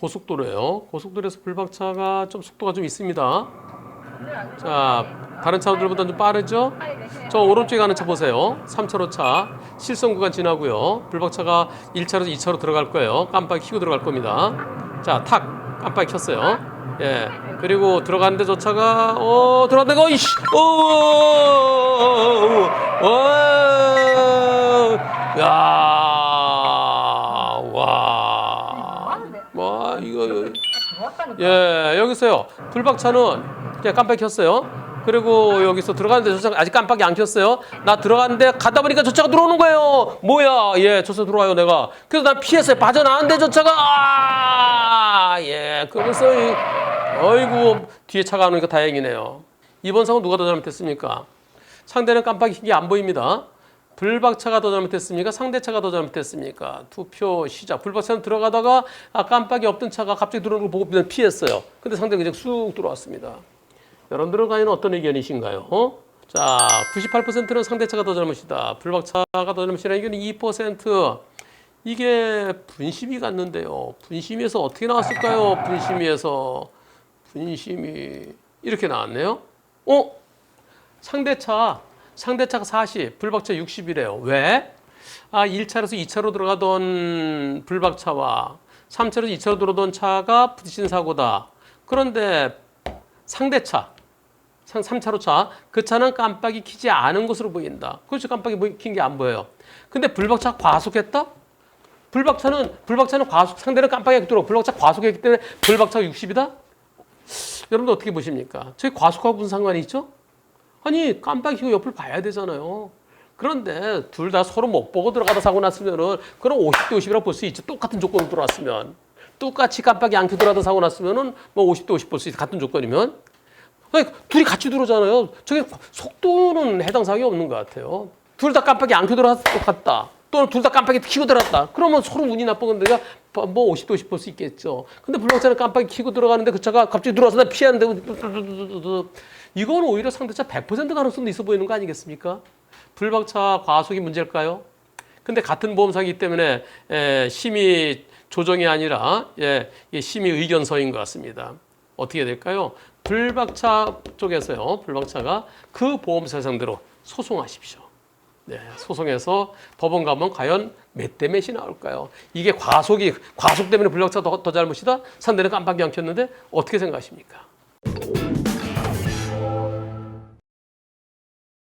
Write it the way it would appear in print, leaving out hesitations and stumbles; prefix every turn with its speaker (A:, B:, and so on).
A: 고속도로예요. 고속도로에서 불박차가 좀 속도가 좀 있습니다. 자, 다른 차들보다 좀 빠르죠? 저 오른쪽에 가는 차 보세요. 3차로 차. 실선 구간 지나고요. 불박차가 1차로 2차로 들어갈 거예요. 깜빡이 켜고 들어갈 겁니다. 자, 탁 깜빡이 켰어요. 예. 그리고 들어갔는데 저 차가 들어갔는데 이씨. 야. 와. 와, 이거 예, 여기서요. 불박차는 그냥 깜빡이 켰어요. 그리고 여기서 들어가는데 저 차가 아직 깜빡이 안 켰어요. 나 들어갔는데 가다 보니까 저 차가 들어오는 거예요. 뭐야? 예, 저 차 들어와요, 내가. 그래서 난 피했어요. 빠져나왔는데 저 차가 예, 그러면서 어이구 뒤에 차가 안 오니까 다행이네요. 이번 사고 누가 더 잘못했습니까? 상대는 깜빡이 킨 게 안 보입니다. 불박차가 더 잘못했습니까? 상대차가 더 잘못했습니까? 투표 시작. 불박차는 들어가다가 깜빡이 없던 차가 갑자기 들어오는 걸 보고 피했어요. 근데 상대가 그냥 쑥 들어왔습니다. 여러분들은 과연 어떤 의견이신가요? 자, 98%는 상대차가 더 잘못이다. 불박차가 더 잘못이라는 의견이 2%. 이게 분심이 갔는데요. 분심에서 어떻게 나왔을까요? 분심이 이렇게 나왔네요. 상대차가 40, 불박차 60이래요. 왜? 1차로서 2차로 들어가던 불박차와 3차로서 2차로 들어오던 차가 부딪힌 사고다. 그런데 상대차, 3차로 차, 그 차는 깜빡이 켜지 않은 것으로 보인다. 그렇죠. 깜빡이 킨 게 안 보여요. 근데 불박차가 과속했다? 불박차는 과속, 상대는 깜빡이 들어오고 불박차 과속했기 때문에 불박차가 60이다? 여러분들 어떻게 보십니까? 저희 과속하고 무슨 상관이 있죠? 아니, 깜빡이 켜고 옆을 봐야 되잖아요. 그런데 둘 다 서로 못 보고 들어가다 사고 났으면은 그럼 50대 50이라고 볼 수 있죠. 똑같은 조건으로 들어왔으면. 똑같이 깜빡이 안 켜고 들어가다 사고 났으면은 뭐 50대 50 볼 수 있어. 같은 조건이면. 아니, 둘이 같이 들어오잖아요. 저게 속도는 해당 사항이 없는 것 같아요. 둘 다 깜빡이 안 켜고 들어가서 똑같다. 또는 둘 다 깜빡이 켜고 들어갔다. 그러면 서로 운이 나쁜 건데가 뭐 50대 50 볼 수 있겠죠. 근데 불박차는 깜빡이 켜고 들어가는데 그 차가 갑자기 들어와서 피하는데 이건 오히려 상대차 100% 가능성도 있어 보이는 거 아니겠습니까? 불박차 과속이 문제일까요? 근데 같은 보험사이기 때문에 심의 조정이 아니라 심의 의견서인 것 같습니다. 어떻게 될까요? 불박차 쪽에서요. 불박차가 그 보험사 상대로 소송하십시오. 네, 소송해서 법원 가면 과연 몇 대 몇이 나올까요? 이게 과속 때문에 불박차가 더 잘못이다? 상대는 깜빡이 안 켰는데 어떻게 생각하십니까?